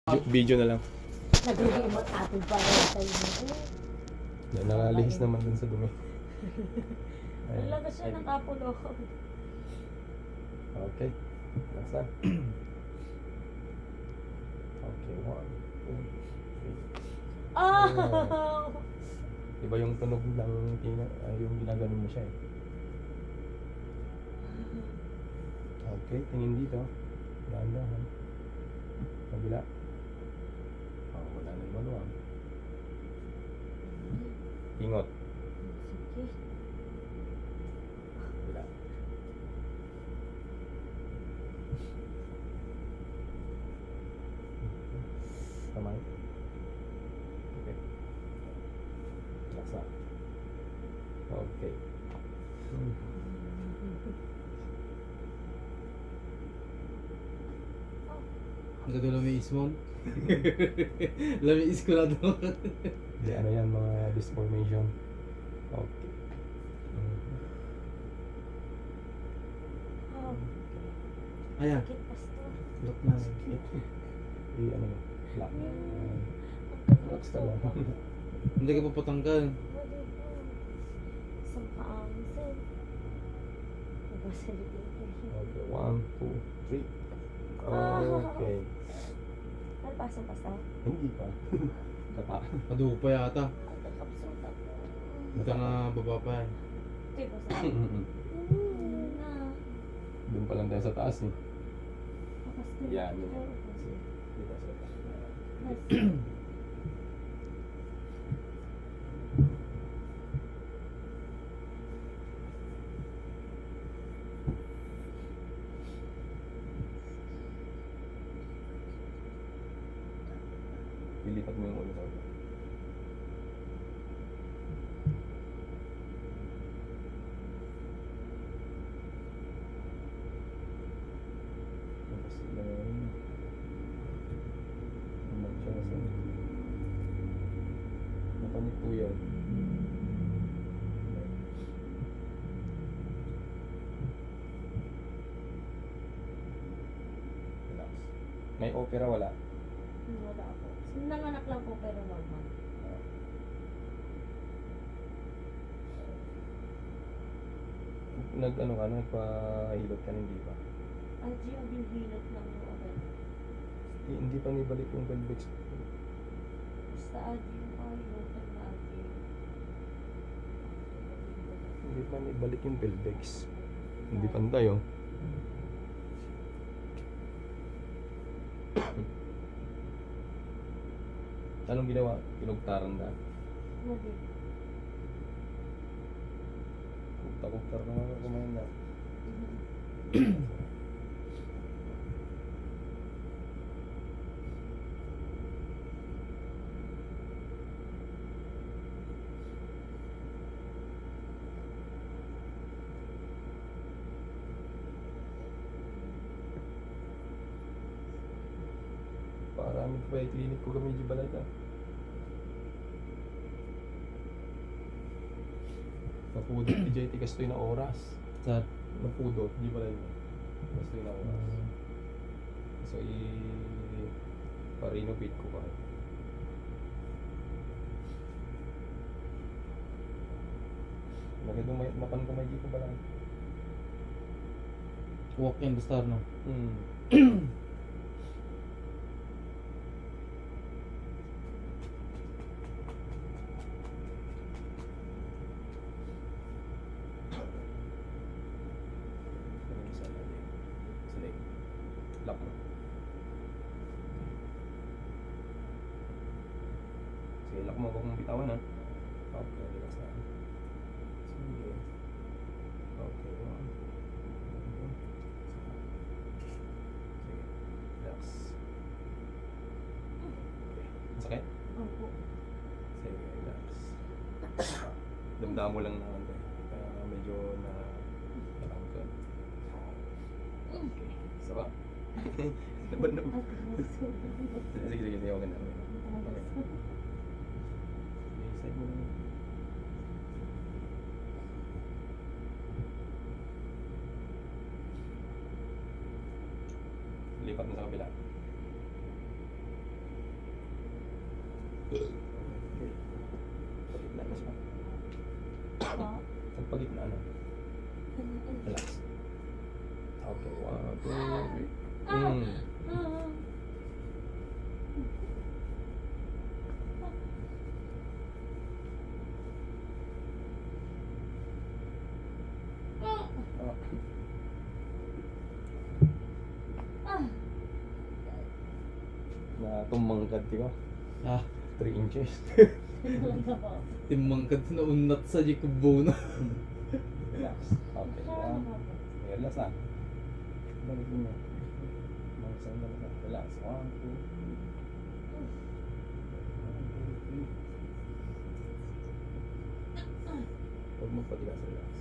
Video na lang. Nag-remote atin pa rin tayo. Nakalihis naman dun sa dumi. Ayan. Talaga siya nakapulo. Okay. Last na. Okay, 1, 2, 3. Oh! Iba yung tunog ng yung ginaganon mo siya eh. Okay, tingin dito. Dahan-dahan. Kabila. Oh, wala na yung maluwang. Ingot. Sige. Kabila. Kamay. Okay. Relax na. Okay. Ang ganda lamiis mo. Lamiis ko na to. Hindi, ano yan, mga disc formation. Okay. Oh, Ayan. sakit pastor. Look na. Ano mo? Lock. Ayan. Relax ka lang. Hindi ka pa patanggal. Pwede po. Isang kaangsin. Nabasalit ito. Okay, 1, 2, 3. Okay. Nalpasan pa sa? Hindi pa. Kata. Padugo pa yata. Ang kakapsong ka po. Hindi ka nga baba pa eh. Ito pa sa? Na. Doon pa lang tayo sa taas eh. Pastor. Yan, yan. Dito sa taas. Ilipat mo yung ulo sa ulo. Tapos ilalim. Mag-adjust. Napanit po yan. Relax. May opera wala? Wala ako. Nanganak lang po pero normal. Nag-ano ka, nagpahilot ka, hindi ba? Yung binhilot lang yung agad. Hindi pa nibalik yung pelvic. Basta yung pahilotan na Hindi pa nibalik yung pelvic. Hindi pantay oh. Anong ginawa? Kinugtaran na? Hindi. Kugta-kugtar na nga kumain na. Parang pa yung clinic ko kami di balay ka. Napudot di jay tigas to na oras. Saan? Napudot di balay mo. Tigas to na oras. So pa-renovate ko pa. Magandang may mapan ko may dito ba lang? Walk in the star no? Lock mo. Sige, lock mo. Huwag mong bitawan ha. Okay, relax na. Sige. Okay, one. Sige, relax. Okay. Masakit? Opo. Sige, relax. Damdam mo lang naman to. Kaya medyo natangkad. Okay. Saba? Naban na. Sige, sige, sige. Okay na. Okay. Sige, side mo lang. Lipat mo sa kabila. Okay. Pagitna na siya. Ah. Pagpagitna na. Relax. Okay, 1, 2, 3. Ah. Na tumangkad ko. Ah, 3 inches. Talaga po. timangkad na unat sa jikubo na. Relax. Okay. Okay, relax lang. Balik mo. Magsaan lang ka. Relax. 1, 2, 3. Huwag mo patigas. Relax.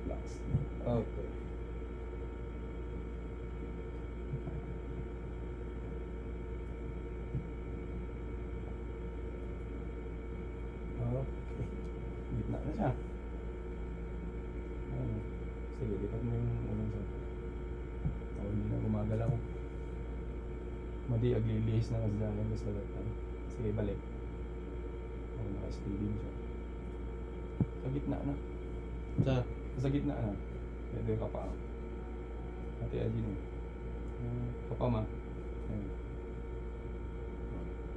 Relax. Okay. Okay. Gitna na siya. Ayun. Sige, lipat mo yung unang sa... Oh, hindi na gumagalaw. Madi, aglilihis na kasi dyan. Mas nagatan. Sige, balik. Oh, naka-steady mo siya. Sa gitna na. Sa gitna na. Pwede ka pa. Ate Adin. Kapa ma. Ayun.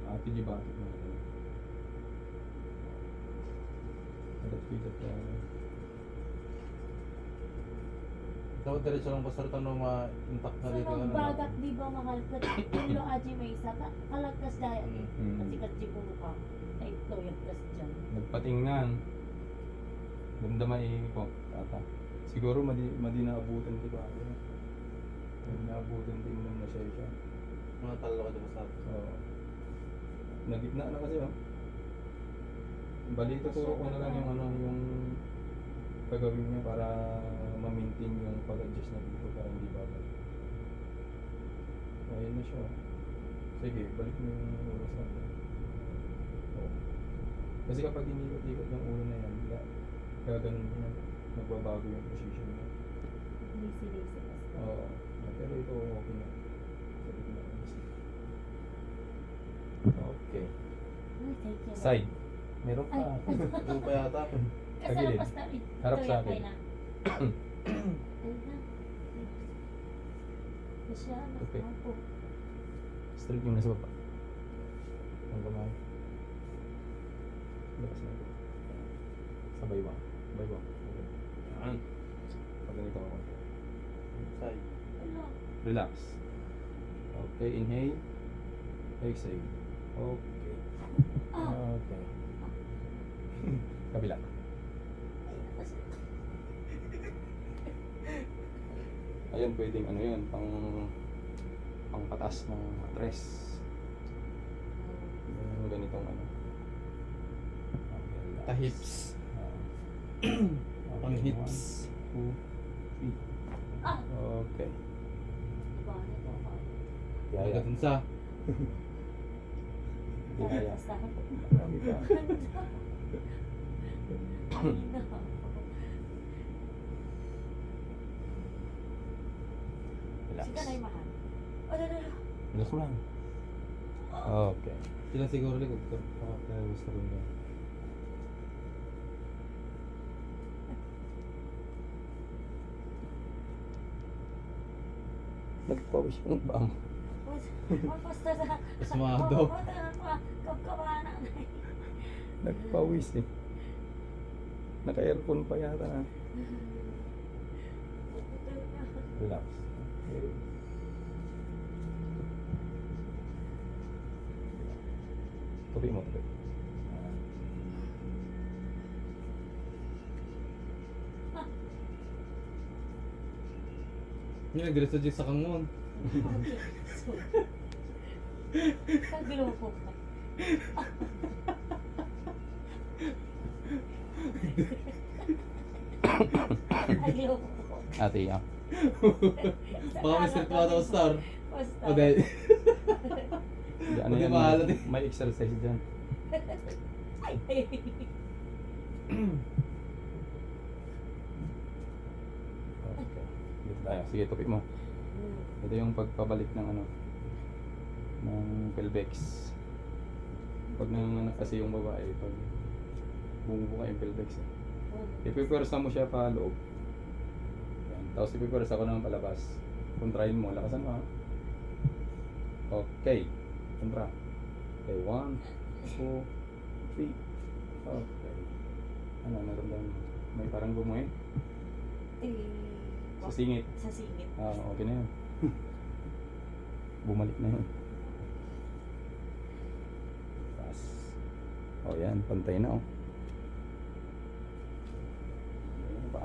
Ate Jibatik na. Pitat ka. Dapat diretso lang pastor tanong ma-intact na Sa dito. ano. magbagat, di ba makalagkat? Tulo aji may isa. Kalagkas dahil. Kasi kasi ko mukha. Ay, ito yung kas dyan. Nagpatingnan. Damdama ko, tata. Siguro madi naabutan di ba? Madi naabutan din nung na-share siya. Mga talo ka diba sa Oo. Nagitna na kasi oh. Bali tuturo ko na lang yung ano yung gagawin niya para ma-maintain yung pag-adjust na dito para hindi babalik. Ayun na siya. Sige, balik mo yung ulo sa akin. Oo. Kasi kapag inikot-ikot yung ulo na yan, gaganon din yan. Magbabago yung position niya. Lazy-lazy basta. Oo. Pero ito okay na. Sabi ko na. Okay. Ay, thank you. Side. Meron pa. Ano pa yata? Sa Kasama gilid. basta. Harap Ito sa yung akin. kay na. Ayun na. Masya, Okay. nakapo. Straight yung nasa baba. Ang kamay. Labas na ito. Sabay ba? Sabay ba? Okay. Yan. Pag ganito ako. Side. Wala. Relax. Okay, inhale. Exhale. Okay. Okay. Kabila. Ayun, pwedeng ano yun, pang patas ng matres. Yung ganitong ano. Okay, relax. Ta-hips. Okay, Pang hips. 1, 2, 3. Ah! Okay. Diba? Ito ako. Yaya. Agad sa. Yaya. Basta. Marami pa. Ay, na. Relax. Sige na yung mahal. Oh, no. Relax mo lang. Okay. Sila siguro likod ko. Kaya gusto ko niya. Nagpawis yung bang. Basta sa... Pasmado. Kapkawana na eh. Nagpawis eh. Naka-aircon pa yata na. Relax. Okay. Tupi mo, tupi. Yung nag-diretso dyan sa kangon. Okay. So, nagloko ka. Nagloko ko. Ate, yan. Baka may street pa daw star. Basta. O dahil. Ano Hindi yan? mahalat eh. May exercise dyan. Ay, ay. Okay. Dito tayo. Sige, tupik mo. Ito yung pagpabalik ng ano, ng pelvex. Pag nanganak kasi yung babae, pag bumubuka yung pelvex, ipipwersa mo siya pa loob. Yan. Tapos ipipwersa ko naman palabas. Kontrahin mo, lakasan mo ha. Okay. Kontra. Okay, 1, 2, 3. Okay. Ano, naramdaman mo? May parang bumuhay? Sa singit. Sa singit. Ah, okay na yun. Bumalik na yun. Pas. Oh, yan. Pantay na, oh. Ayan pa.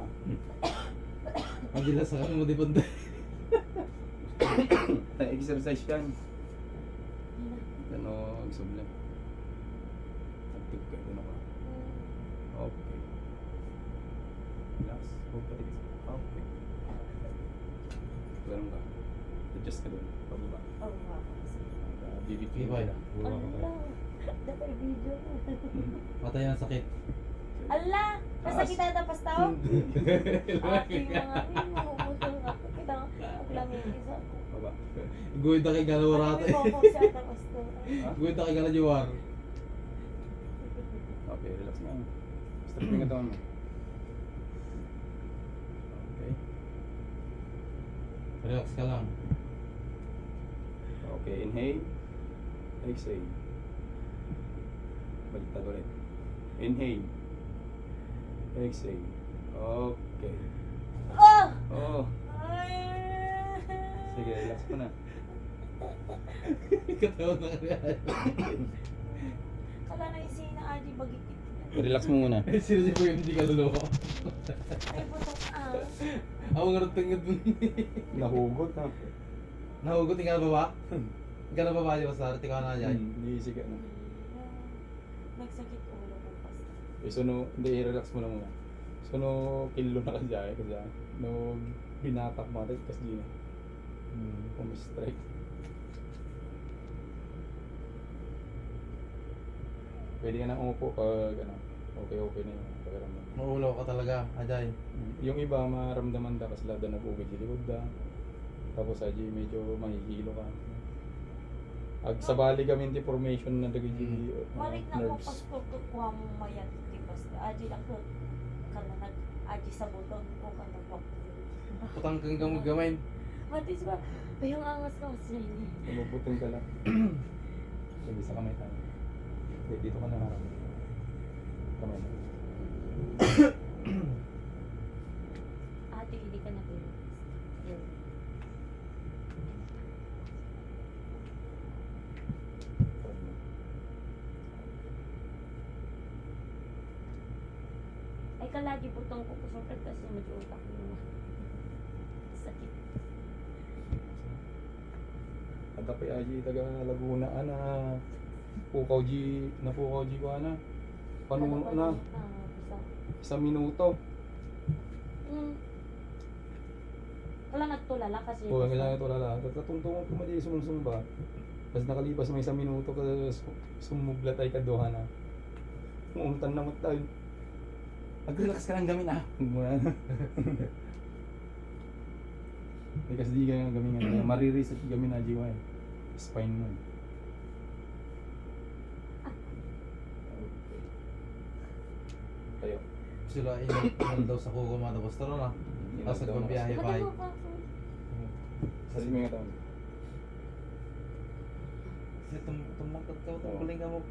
Ang dilas sa kanya mo di punta. Exercise yan. Ano, agsuble. Active ka. Ano ka? Okay. Relax. Huwag patigis. Okay. Ganun ka. Adjust ka dun. Pababa. Oh, wow. BBQ. Ibay. Ala, dapat video mo. Patay na sakit. Ala, nasakitan na pas tao? Ating mga minumutong ako. Kita paglamig isa. Baba. Guwid na kay galaw rata. May bokok siya tapos to. Guwid na kay galaw jiwar. Okay, relax na. Strap yung katawan mo. Okay. Relax ka lang. Okay, inhale. Exhale. Baliktad ulit. Inhale. Exhale. Okay. Oh! Oh, Ay! sige, relax mo na. Katawan na kaya. Kala na isi na Adi bagikit. Relax mo muna. Sino si Kuya hindi ka luluwa? Ay, butok ah. Ako nga tingad mo. Nahugot na. Nahugot ka na ba ba? Ka na ba ba di ba sa tingnan na dyan? Hindi ka na. Nagsakit ulo ko pas. Eh, so no, hindi, relax mo na muna. So no, kilo na kasi no, binatak mo natin kasi di na. Strike. Pwede ka na umupo pag ano, okay na yung pakiramdam. Maulaw ka talaga, Ajay. Yung iba maramdaman da kasi lada nag-ugid sa likod da. Tapos aji medyo mahihilo ka. Ag sabali kami deformation na dagi Marik na ko nerves. pas ko kuha mo mayat. Tipas Adi lang ko. Kala nag Adi sa buton ko ka na po. Putang kang gamay. Matis ba? Ay, yung angas ko sa ini. Lumuputong ka lang. Sige, sa kamay tayo. Okay, dito ka na harap. Kamay na. Ate, hindi ka na relax. Yun. Ay, kalagi butong ko kusungkat kasi medyo utak mo. Sakit. Ada pa aji taga Laguna ana. Pukaw ji ko ana. Panuno na Basta. sa minuto. Wala nagtulala kasi. Kung kailangan ito lala, tatungtungan ko mali sumsumba. Tapos nakalipas may 1 minuto ka sumuglat ay kaduha na. Umuntan na mo tayo. Mag-relax ka lang gamin ah. Muna na. Kasi di ka nga gamin nga. Marireset gamin na jiwa eh. Spine mo eh. Tayo. Sila inal daw sa kuko mga tapos taro na. Tapos nagpabiyahe pa ay. Sabi mo nga tao. Kasi tumangkat ka, tumuling ka mo.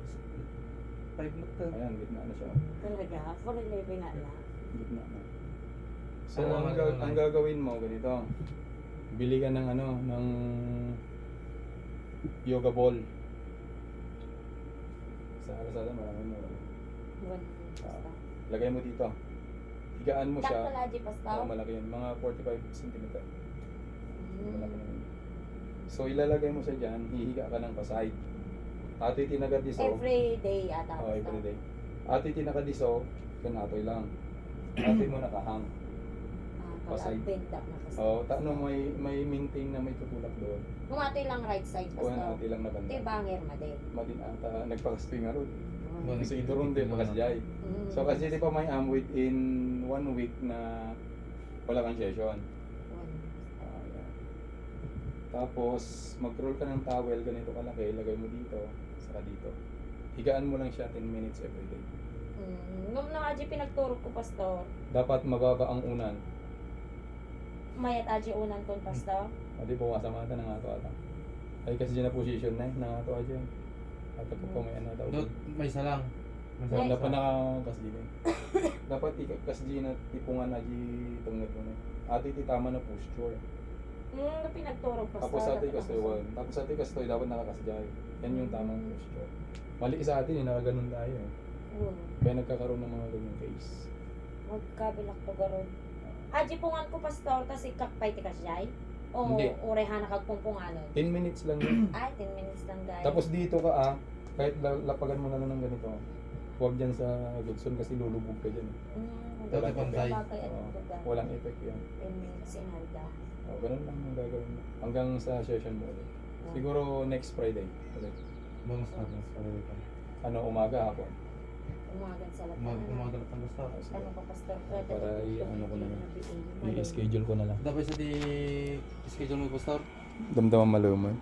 5 minutes ka. Ayan, gitna na siya. Talaga? 4-11 na lang. Gitna na. So, Ano ang, naman, ang gagawin mo, ganito. Bili ka ng ano, ng yoga ball. Sa Lazada, marami mo. Lagay mo dito. Higaan mo siya. Takalaji basta. Malaki yun. Mga 45 cm. Malaki na yun. So, ilalagay mo siya dyan. Hihiga ka ng paside. Ati tinagadiso. Every day ata. Oh, every day. Ati tinakadiso. Kanatoy lang. Ati mo nakahang. Pasay. Pasay. Benda na kasi. Oh, no, may maintain na may tutulak doon. Kung ato lang right side O basta. ati lang na banda. Ito bangir ma din. Madin ata nagpakastoy nga ron. Kasi ito rin din, kasjay. So kasi di pa may within 1 week na wala kang session. Yan. Tapos, mag-roll ka ng towel, ganito kalaki, lagay mo dito, saka dito. Higaan mo lang siya 10 minutes every day. Nung naka-G pinagturo ko, Pastor, Dapat mababa ang unan. mayat aji unan kon, Pastor. Hindi po masamata ng ato ata. Ay kasi dyan na position na ng ato aja. At ito po may ano daw. Dot, may isa lang. May isa So, lang. dapat nakakas din eh. Dapat ikakas din at tipungan na di tungat mo na. Ate tama na posture. Nung pinagturo, Pastor. Tapos sa atin kastoy, tapos sa atin kastoy dapat nakakasjay. Yan yung tamang posture. Mali sa atin eh, nakaganon tayo eh. Kaya nagkakaroon ng mga ganyang case. Magkabilak to garon. Aji pungan ko, Pastor, tas ikakpay ti kasyay? O Hindi. ureha na kagpungpunganon? 10 minutes lang yun. Ay, 10 minutes lang, guys. Tapos dito ka kahit lapagan mo na lang ng ganito. Huwag dyan sa Goodson kasi lulubog ka dyan. Dati pantay. Walang effect yan. 10 minutes in halda. Ganun lang ang gagawin mo. Hanggang sa session mo ulit. Siguro next Friday. Ulit. Bonus na, bonus pa rin ito. Umaga, hapon. Umagan sa lahat. Umaga na pang gusto. Ano pa, Pastor? Para i-ano ko na lang. I-schedule ko na lang. Dapat sa di schedule mo, Pastor? Damdaman maluman.